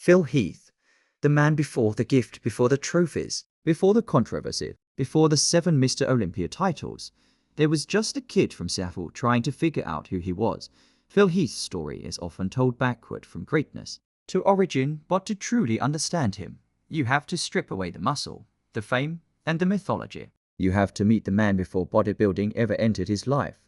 Phil Heath, the man before the gift, before the trophies, before the controversy, before the 7 Mr. Olympia titles. There was just a kid from Seattle trying to figure out who he was. Phil Heath's story is often told backward from greatness to origin, but to truly understand him, you have to strip away the muscle, the fame, and the mythology. You have to meet the man before bodybuilding ever entered his life.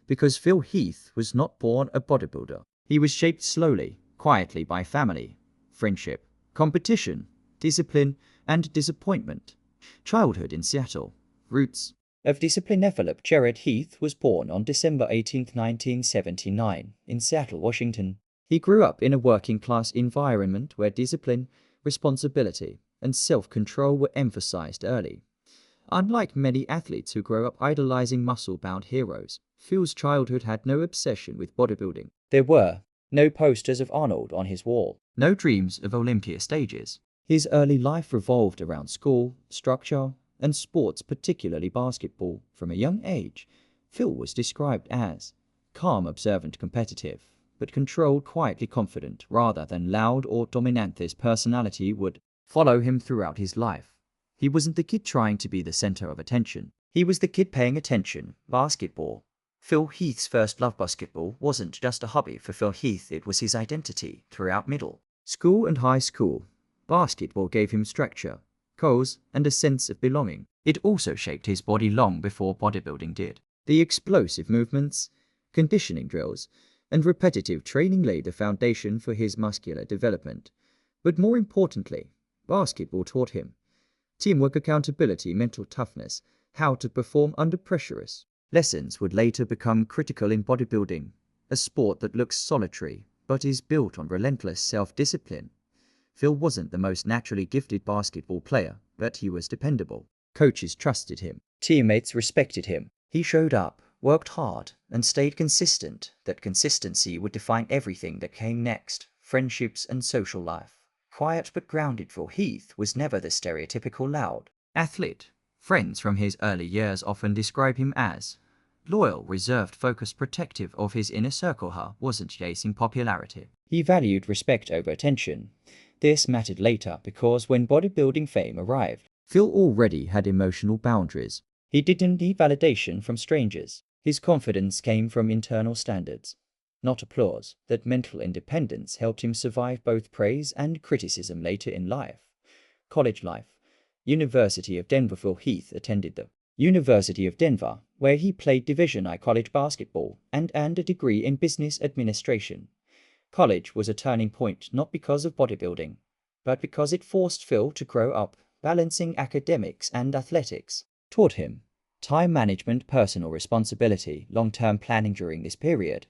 Because Phil Heath was not born a bodybuilder. He was shaped slowly, quietly by family, friendship, competition, discipline, and disappointment. Childhood in Seattle. Roots. Of discipline. Philip Jared Heath was born on December 18, 1979, in Seattle, Washington. He grew up in a working-class environment where discipline, responsibility, and self-control were emphasized early. Unlike many athletes who grow up idolizing muscle-bound heroes, Phil's childhood had no obsession with bodybuilding. There were no posters of Arnold on his wall, no dreams of Olympia stages. His early life revolved around school, structure, and sports, particularly basketball. From a young age, Phil was described as calm, observant, competitive, but controlled, quietly confident, rather than loud or dominant. This personality would follow him throughout his life. He wasn't the kid trying to be the center of attention. He was the kid paying attention. Basketball. Phil Heath's first love. Basketball wasn't just a hobby for Phil Heath, it was his identity. Throughout middle school and high school, basketball gave him structure, goals, and a sense of belonging. It also shaped his body long before bodybuilding did. The explosive movements, conditioning drills, and repetitive training laid the foundation for his muscular development. But more importantly, basketball taught him teamwork, accountability, mental toughness, how to perform under pressure. Lessons would later become critical in bodybuilding, a sport that looks solitary but is built on relentless self-discipline. Phil wasn't the most naturally gifted basketball player, but he was dependable. Coaches trusted him. Teammates respected him. He showed up, worked hard, and stayed consistent. That consistency would define everything that came next: friendships and social life. Quiet but grounded, Phil Heath was never the stereotypical loud athlete. Friends from his early years often describe him as loyal, reserved, focused, protective of his inner circle. He wasn't chasing popularity. He valued respect over attention. This mattered later because when bodybuilding fame arrived, Phil already had emotional boundaries. He didn't need validation from strangers. His confidence came from internal standards, not applause. That mental independence helped him survive both praise and criticism later in life. College life. University of Denver. Phil Heath attended the University of Denver, where he played Division I college basketball and earned a degree in business administration. College was a turning point not because of bodybuilding, but because it forced Phil to grow up, balancing academics and athletics. Taught him time management, personal responsibility, long-term planning. During this period,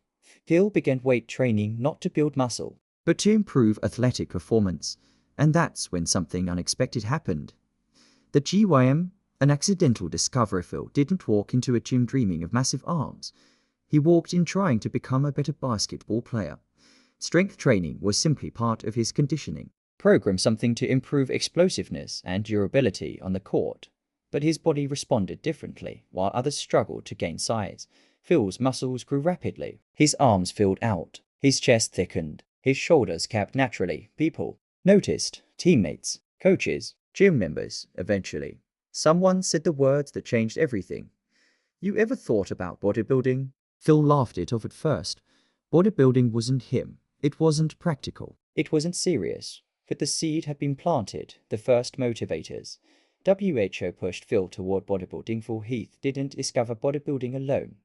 Phil began weight training not to build muscle, but to improve athletic performance. And that's when something unexpected happened. The GYM, an accidental discovery. Phil didn't walk into a gym dreaming of massive arms. He walked in trying to become a better basketball player. Strength training was simply part of his conditioning program, something to improve explosiveness and durability on the court. But his body responded differently. While others struggled to gain size, Phil's muscles grew rapidly. His arms filled out, his chest thickened, his shoulders capped naturally. People noticed, teammates, coaches, gym members. Eventually, someone said the words that changed everything. "You ever thought about bodybuilding?" Phil laughed it off at first. Bodybuilding wasn't him. It wasn't practical. It wasn't serious. But the seed had been planted. The first motivators. WHO pushed Phil toward bodybuilding. Phil Heath didn't discover bodybuilding alone.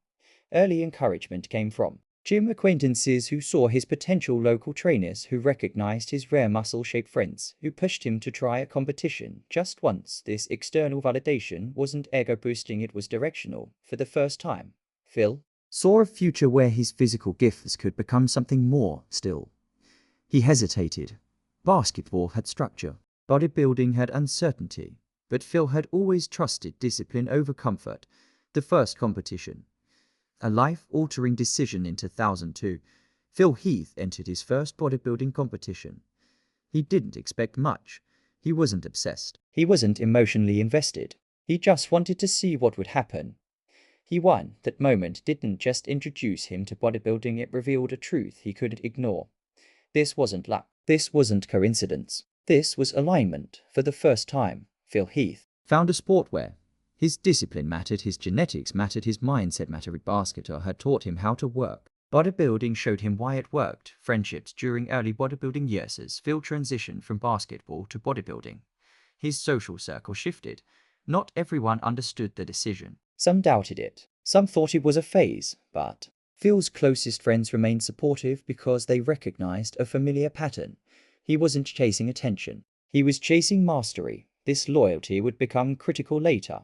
Early encouragement came from gym acquaintances who saw his potential, local trainers who recognized his rare muscle-shaped friends who pushed him to try a competition just once. This external validation wasn't ego-boosting, it was directional. For the first time, Phil saw a future where his physical gifts could become something more. Still, he hesitated. Basketball had structure. Bodybuilding had uncertainty. But Phil had always trusted discipline over comfort. The first competition, a life-altering decision. In 2002, Phil Heath entered his first bodybuilding competition. He didn't expect much. He wasn't obsessed. He wasn't emotionally invested. He just wanted to see what would happen. He won. That moment didn't just introduce him to bodybuilding, it revealed a truth he couldn't ignore. This wasn't luck. This wasn't coincidence. This was alignment. For the first time, Phil Heath found a sport where his discipline mattered, his genetics mattered, his mindset mattered. Basketball had taught him how to work. Bodybuilding showed him why it worked. Friendships during early bodybuilding years as Phil transitioned from basketball to bodybuilding. His social circle shifted. Not everyone understood the decision. Some doubted it. Some thought it was a phase, but Phil's closest friends remained supportive because they recognized a familiar pattern. He wasn't chasing attention. He was chasing mastery. This loyalty would become critical later.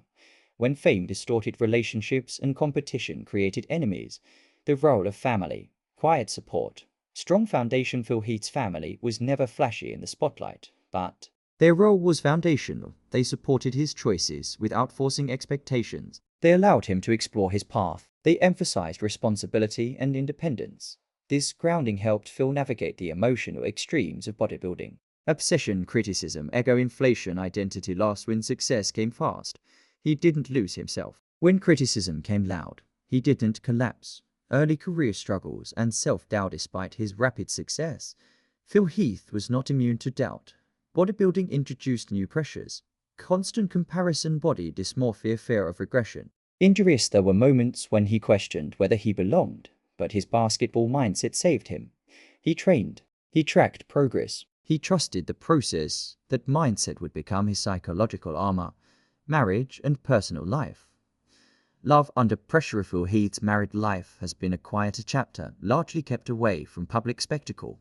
When fame distorted relationships and competition created enemies, the role of family, quiet support, strong foundation. Phil Heath's family was never flashy in the spotlight, but their role was foundational. They supported his choices without forcing expectations. They allowed him to explore his path. They emphasized responsibility and independence. This grounding helped Phil navigate the emotional extremes of bodybuilding. Obsession, criticism, ego inflation, identity loss. When success came fast, he didn't lose himself. When criticism came loud, he didn't collapse. Early career struggles and self-doubt. Despite his rapid success, Phil Heath was not immune to doubt. Bodybuilding introduced new pressures. Constant comparison, body dysmorphia, fear of regression. Injuries. There were moments when he questioned whether he belonged, but his basketball mindset saved him. He trained. He tracked progress. He trusted the process. That mindset would become his psychological armor. Marriage and personal life. Love under pressure. Phil Heath's married life has been a quieter chapter, largely kept away from public spectacle.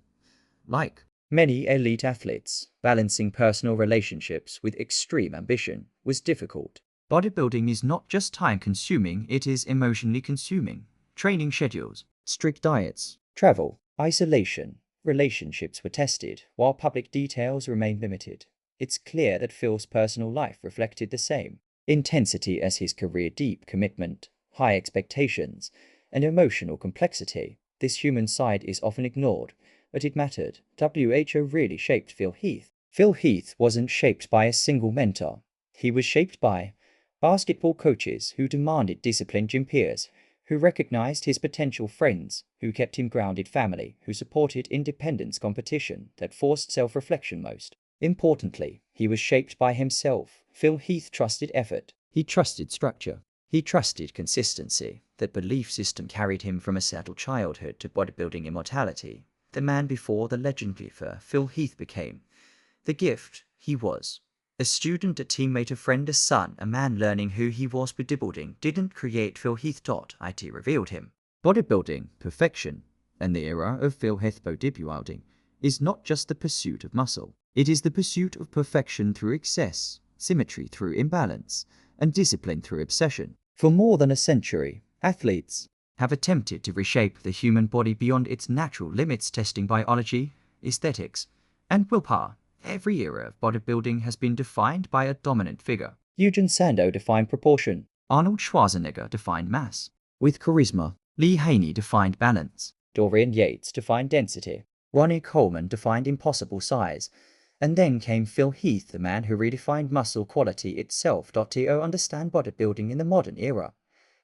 Like many elite athletes, balancing personal relationships with extreme ambition was difficult. Bodybuilding is not just time-consuming, it is emotionally consuming. Training schedules, strict diets, travel, isolation, relationships were tested, while public details remained limited. It's clear that Phil's personal life reflected the same intensity as his career. Deep commitment, high expectations, and emotional complexity. This human side is often ignored, but it mattered. WHO really shaped Phil Heath. Phil Heath wasn't shaped by a single mentor. He was shaped by basketball coaches who demanded discipline, gym peers who recognized his potential, friends who kept him grounded, family who supported independence, competition that forced self-reflection. Most importantly, he was shaped by himself. Phil Heath trusted effort. He trusted structure. He trusted consistency. That belief system carried him from a settled childhood to bodybuilding immortality. The man before the legendary Phil Heath became the gift he was. A student, a teammate, a friend, a son, a man learning who he was. Bodybuilding didn't create Phil Heath. It revealed him. Bodybuilding, perfection, and the era of Phil Heath. Bodybuilding is not just the pursuit of muscle. It is the pursuit of perfection through excess, symmetry through imbalance, and discipline through obsession. For more than a century, athletes have attempted to reshape the human body beyond its natural limits, testing biology, aesthetics, and willpower. Every era of bodybuilding has been defined by a dominant figure. Eugene Sandow defined proportion. Arnold Schwarzenegger defined mass. With charisma, Lee Haney defined balance. Dorian Yates defined density. Ronnie Coleman defined impossible size. And then came Phil Heath, the man who redefined muscle quality itself. To understand bodybuilding in the modern era,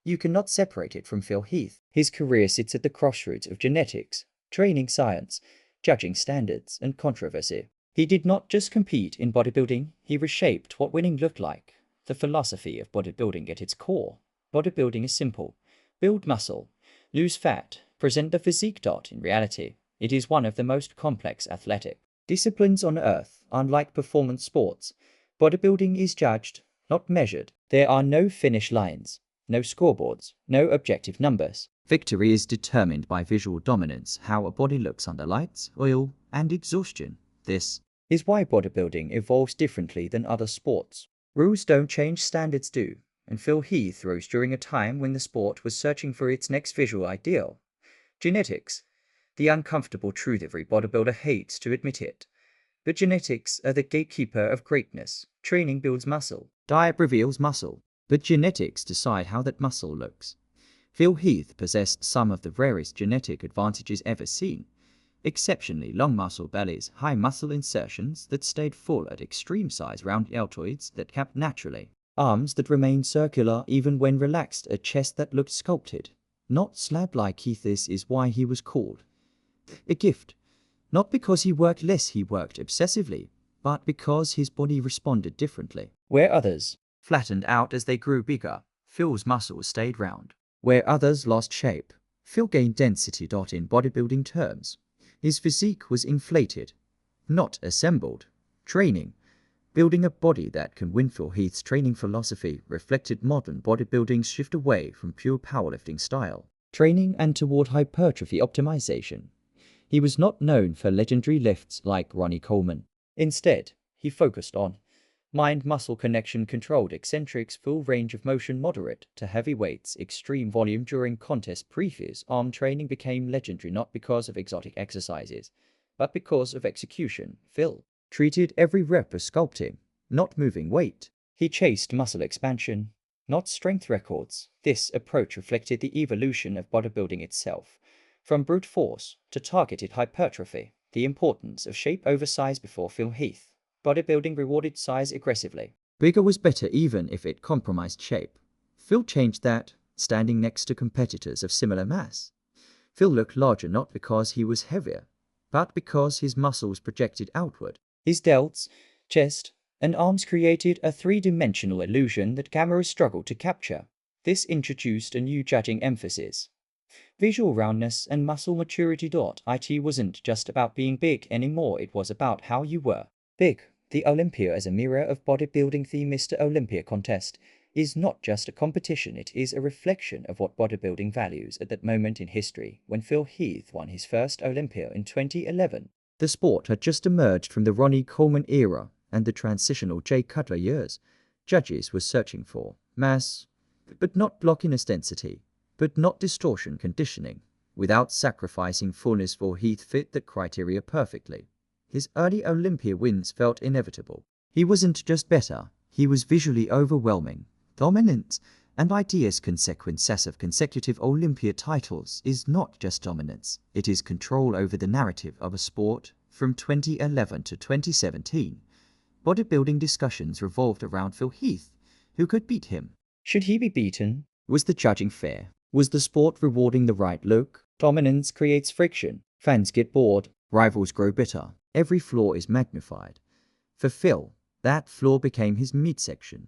you cannot separate it from Phil Heath. His career sits at the crossroads of genetics, training science, judging standards, and controversy. He did not just compete in bodybuilding, he reshaped what winning looked like. The philosophy of bodybuilding at its core. Bodybuilding is simple. Build muscle, lose fat, present the physique. In reality, it is one of the most complex athletic disciplines on earth. Unlike performance sports, bodybuilding is judged, not measured. There are no finish lines, no scoreboards, no objective numbers. Victory is determined by visual dominance, how a body looks under lights, oil, and exhaustion. This is why bodybuilding evolves differently than other sports. Rules don't change, standards do. And Phil Heath rose during a time when the sport was searching for its next visual ideal. Genetics. The uncomfortable truth every bodybuilder hates to admit it. But genetics are the gatekeeper of greatness. Training builds muscle. Diet reveals muscle. But genetics decide how that muscle looks. Phil Heath possessed some of the rarest genetic advantages ever seen. Exceptionally long muscle bellies, high muscle insertions that stayed full at extreme size, round deltoids that capped naturally, arms that remained circular even when relaxed, a chest that looked sculpted, not slab-like. Heath. This is why he was called a gift, Not because he worked less, he worked obsessively, but because his body responded differently. Where others flattened out as they grew bigger, Phil's muscles stayed round. Where others lost shape, Phil gained density. In bodybuilding terms, his physique was inflated, not assembled. Training, building a body that can win. Phil Heath's training philosophy reflected modern bodybuilding's shift away from pure powerlifting style training and toward hypertrophy optimization. He was not known for legendary lifts like Ronnie Coleman. Instead, he focused on mind-muscle connection, controlled eccentrics, full range of motion, moderate to heavy weights, extreme volume during contest. Previous arm training became legendary not because of exotic exercises, but because of execution. Phil treated every rep as sculpting, not moving weight. He chased muscle expansion, not strength records. This approach reflected the evolution of bodybuilding itself, from brute force to targeted hypertrophy. The importance of shape over size. Before Phil Heath, bodybuilding rewarded size aggressively. Bigger was better even if it compromised shape. Phil changed that, standing next to competitors of similar mass. Phil looked larger not because he was heavier, but because his muscles projected outward. His delts, chest, and arms created a three-dimensional illusion that cameras struggled to capture. This introduced a new judging emphasis: visual roundness and muscle maturity. It wasn't just about being big anymore, it was about how you were big. The Olympia as a mirror of bodybuilding. The Mr. Olympia contest is not just a competition, it is a reflection of what bodybuilding values at that moment in history. When Phil Heath won his first Olympia in 2011, the sport had just emerged from the Ronnie Coleman era and the transitional Jay Cutler years. Judges were searching for mass, but not blockiness, density, but not distortion, conditioning, without sacrificing fullness. For Heath fit that criteria perfectly. His early Olympia wins felt inevitable. He wasn't just better, he was visually overwhelming, dominant, and ideas. Consequence of consecutive Olympia titles is not just dominance, it is control over the narrative of a sport. From 2011 to 2017, bodybuilding discussions revolved around Phil Heath. Who could beat him? Should he be beaten? Was the judging fair? Was the sport rewarding the right look? Dominance creates friction. Fans get bored. Rivals grow bitter. Every flaw is magnified. For Phil, that flaw became his midsection.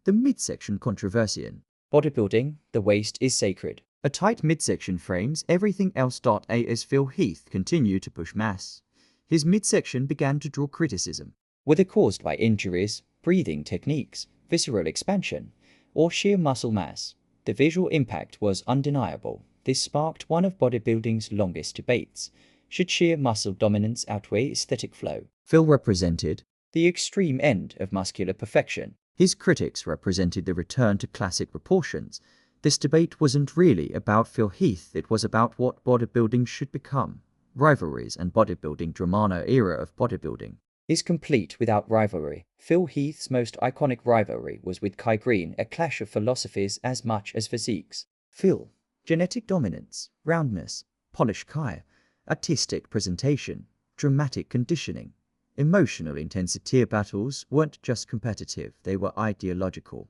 The midsection controversy in bodybuilding, the waist is sacred. A tight midsection frames everything else. As Phil Heath continued to push mass, his midsection began to draw criticism. Whether caused by injuries, breathing techniques, visceral expansion, or sheer muscle mass, the visual impact was undeniable. This sparked one of bodybuilding's longest debates. Should sheer muscle dominance outweigh aesthetic flow? Phil represented the extreme end of muscular perfection. His critics represented the return to classic proportions. This debate wasn't really about Phil Heath, it was about what bodybuilding should become. Rivalries and bodybuilding. Dramano era of bodybuilding is complete without rivalry. Phil Heath's most iconic rivalry was with Kai Greene, a clash of philosophies as much as physiques. Phil, genetic dominance, roundness; polished Kai, artistic presentation, dramatic conditioning. Emotional intensity. Battles weren't just competitive, they were ideological.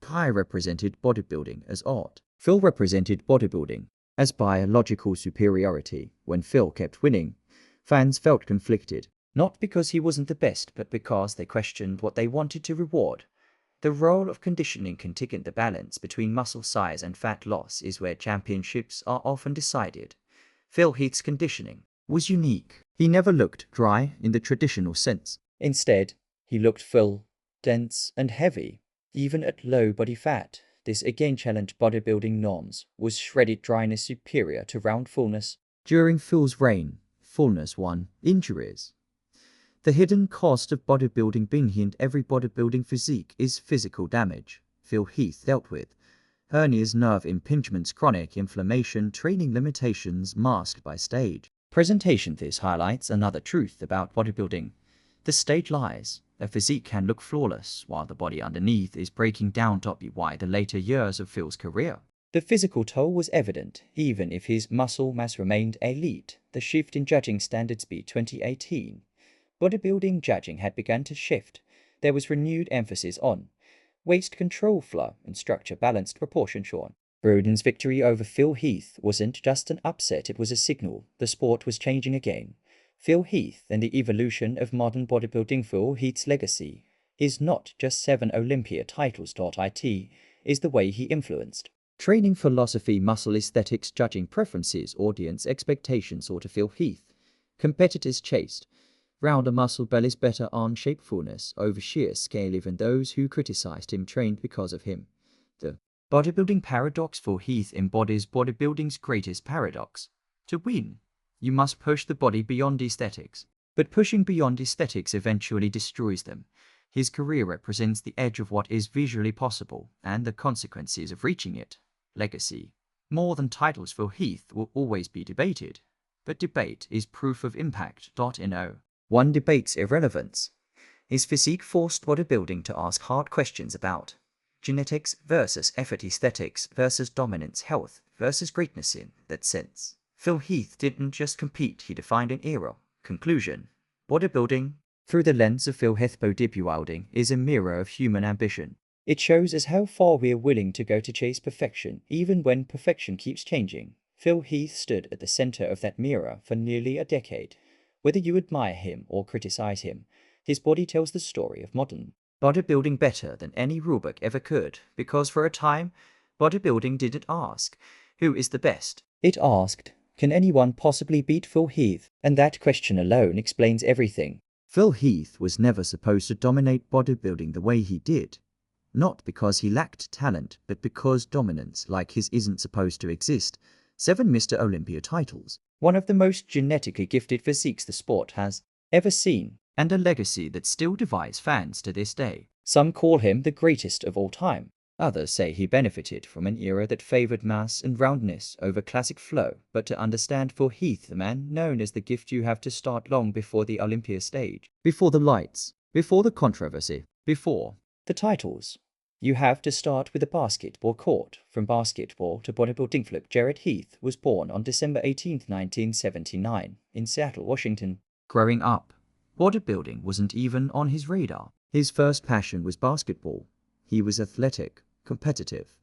Kai represented bodybuilding as art. Phil represented bodybuilding as biological superiority. When Phil kept winning, fans felt conflicted. Not because he wasn't the best, but because they questioned what they wanted to reward. The role of conditioning. The balance between muscle size and fat loss is where championships are often decided. Phil Heath's conditioning was unique. He never looked dry in the traditional sense. Instead, he looked full, dense, and heavy, even at low body fat. This again challenged bodybuilding norms. Was shredded dryness superior to round fullness? During Phil's reign, fullness won. Injuries. The hidden cost of bodybuilding. Behind every bodybuilding physique is physical damage. Phil Heath dealt with hernias, nerve impingements, chronic inflammation, training limitations masked by stage presentation. This highlights another truth about bodybuilding. The stage lies. A physique can look flawless while the body underneath is breaking down. Why the later years of Phil's career, the physical toll was evident, even if his muscle mass remained elite. The shift in judging standards. 2018. Bodybuilding judging had begun to shift. There was renewed emphasis on waist control, flow, and structure, balanced proportion. Sean Broden's victory over Phil Heath wasn't just an upset, it was a signal. The sport was changing again. Phil Heath and the evolution of modern bodybuilding. Phil Heath's legacy is not just 7 Olympia titles. It is the way he influenced training philosophy, muscle aesthetics, judging preferences, audience expectations. To Phil Heath, competitors chased rounder muscle bellies, better arm shape, fullness over sheer scale. Even those who criticized him trained because of him. The bodybuilding paradox. Phil Heath embodies bodybuilding's greatest paradox. To win, you must push the body beyond aesthetics. But pushing beyond aesthetics eventually destroys them. His career represents the edge of what is visually possible and the consequences of reaching it. Legacy. More than titles, Phil Heath will always be debated. But debate is proof of impact. No one debates irrelevance. His physique forced bodybuilding to ask hard questions about genetics versus effort, aesthetics versus dominance, health versus greatness. In that sense, Phil Heath didn't just compete, he defined an era. Conclusion. Bodybuilding, through the lens of Phil Heath, bodybuilding is a mirror of human ambition. It shows us how far we are willing to go to chase perfection, even when perfection keeps changing. Phil Heath stood at the center of that mirror for nearly a decade. Whether you admire him or criticize him, his body tells the story of modern bodybuilding better than any rulebook ever could, because for a time, bodybuilding didn't ask, who is the best? It asked, can anyone possibly beat Phil Heath? And that question alone explains everything. Phil Heath was never supposed to dominate bodybuilding the way he did. Not because he lacked talent, but because dominance like his isn't supposed to exist. 7 Mr. Olympia titles, one of the most genetically gifted physiques the sport has ever seen, and a legacy that still divides fans to this day. Some call him the greatest of all time. Others say he benefited from an era that favored mass and roundness over classic flow. But to understand Phil Heath, the man known as the gift, you have to start long before the Olympia stage, before the lights, before the controversy, before the titles. You have to start with a basketball court. From basketball to bodybuilding. Phil Jared Heath was born on December 18, 1979, in Seattle, Washington. Growing up, bodybuilding wasn't even on his radar. His first passion was basketball. He was athletic, competitive,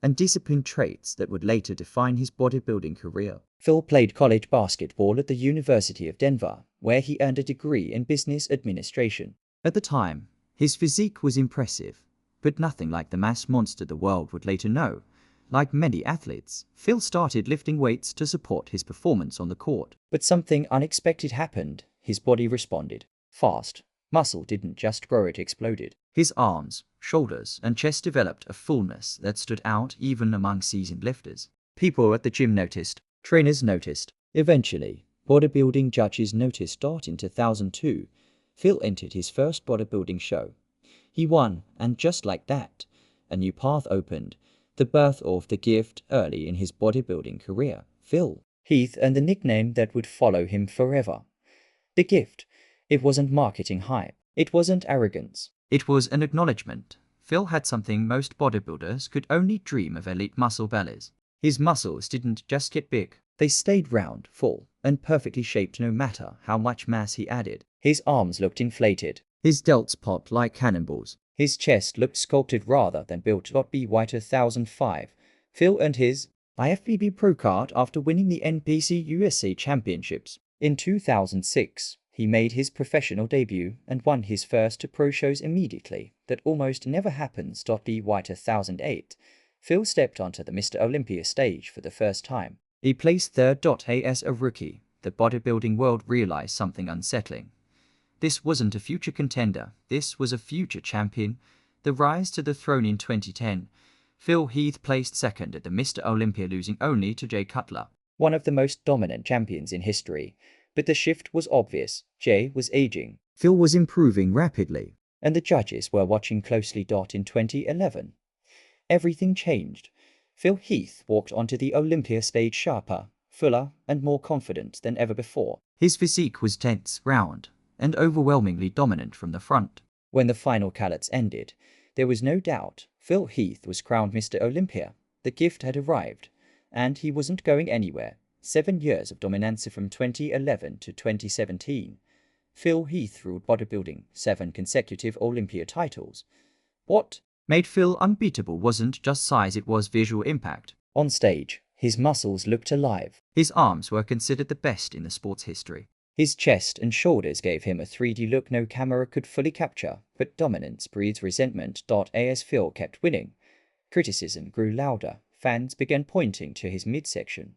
and disciplined, traits that would later define his bodybuilding career. Phil played college basketball at the University of Denver, where he earned a degree in business administration. At the time, his physique was impressive, but nothing like the mass monster the world would later know. Like many athletes, Phil started lifting weights to support his performance on the court. But something unexpected happened. His body responded fast. Muscle didn't just grow, it exploded. His arms, shoulders, and chest developed a fullness that stood out even among seasoned lifters. People at the gym noticed. Trainers noticed. Eventually, bodybuilding judges noticed. In 2002, Phil entered his first bodybuilding show. He won, and just like that, a new path opened. The birth of the gift. Early in his bodybuilding career, Phil Heath earned the nickname that would follow him forever. The gift. It wasn't marketing hype. It wasn't arrogance. It was an acknowledgement. Phil had something most bodybuilders could only dream of: elite muscle bellies. His muscles didn't just get big. They stayed round, full, and perfectly shaped no matter how much mass he added. His arms looked inflated. His delts popped like cannonballs. His chest looked sculpted rather than built. By 2005, Phil earned his IFBB Pro card after winning the NPC USA Championships. In 2006, he made his professional debut and won his first 2 pro shows immediately. That almost never happens. By 2008, Phil stepped onto the Mr. Olympia stage for the first time. He placed third. As a rookie, the bodybuilding world realized something unsettling. This wasn't a future contender, this was a future champion. The rise to the throne. In 2010, Phil Heath placed second at the Mr. Olympia, losing only to Jay Cutler, one of the most dominant champions in history. But the shift was obvious. Jay was aging, Phil was improving rapidly, and the judges were watching closely. In 2011, everything changed. Phil Heath walked onto the Olympia stage sharper, fuller, and more confident than ever before. His physique was tense, round, and overwhelmingly dominant from the front. When the final calories ended, there was no doubt. Phil Heath was crowned Mr. Olympia. The gift had arrived, and he wasn't going anywhere. 7 years of dominance from 2011 to 2017. Phil Heath ruled bodybuilding, 7 consecutive Olympia titles. What made Phil unbeatable wasn't just size, it was visual impact. On stage, his muscles looked alive. His arms were considered the best in the sport's history. His chest and shoulders gave him a 3D look no camera could fully capture, but dominance breeds resentment. As Phil kept winning, criticism grew louder. Fans began pointing to his midsection,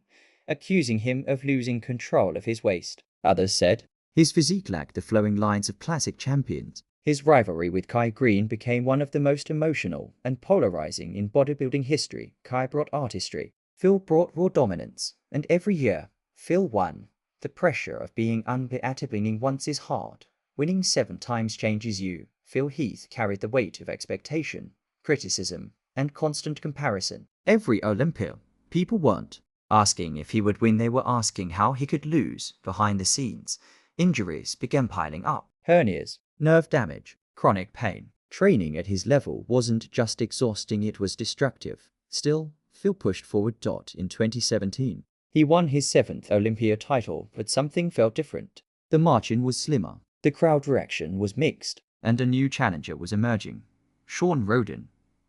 accusing him of losing control of his waist. Others said his physique lacked the flowing lines of classic champions. His rivalry with Kai Green became one of the most emotional and polarizing in bodybuilding history. Kai brought artistry, Phil brought raw dominance, and every year, Phil won. The pressure of being unbeaten once is hard. Winning 7 times changes you. Phil Heath carried the weight of expectation, criticism, and constant comparison. Every Olympia, people weren't asking if he would win, they were asking how he could lose. Behind the scenes, injuries began piling up. Hernias, nerve damage, chronic pain. Training at his level wasn't just exhausting, it was destructive. Still, Phil pushed forward. In 2017, he won his 7th Olympia title, but something felt different. The margin was slimmer, the crowd reaction was mixed, and a new challenger was emerging. Shawn Rhoden,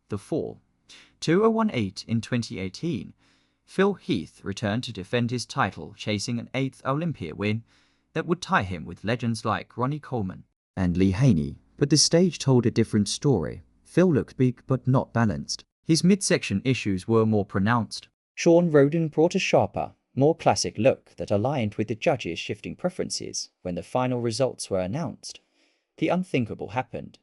the 4.2018 in 2018, Phil Heath returned to defend his title, chasing an 8th Olympia win that would tie him with legends like Ronnie Coleman and Lee Haney. But the stage told a different story. Phil looked big but not balanced. His midsection issues were more pronounced. Shawn Rhoden brought a sharper, more classic look that aligned with the judges' shifting preferences. When the final results were announced, the unthinkable happened.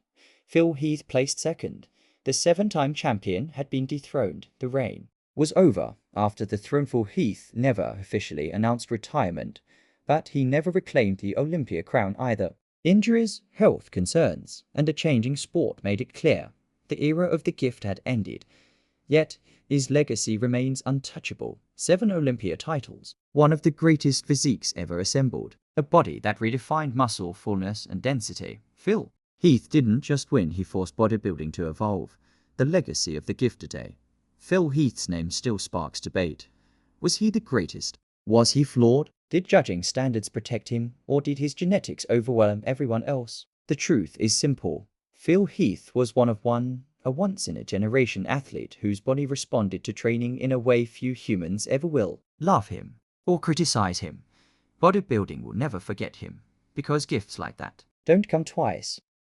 Phil Heath placed second. The 7-time champion had been dethroned. The reign was over after the throneful Heath never officially announced retirement, but he never reclaimed the Olympia crown either. Injuries, health concerns, and a changing sport made it clear the era of the gift had ended. Yet, his legacy remains untouchable. 7 Olympia titles, one of the greatest physiques ever assembled, a body that redefined muscle fullness and density. Phil Heath didn't just win, he forced bodybuilding to evolve. The legacy of the gift today. Phil Heath's name still sparks debate. Was he the greatest? Was he flawed? Did judging standards protect him, or did his genetics overwhelm everyone else? The truth is simple. Phil Heath was a once-in-a-generation athlete whose body responded to training in a way few humans ever will. Love him or criticize him, bodybuilding will never forget him, because gifts like that don't come twice.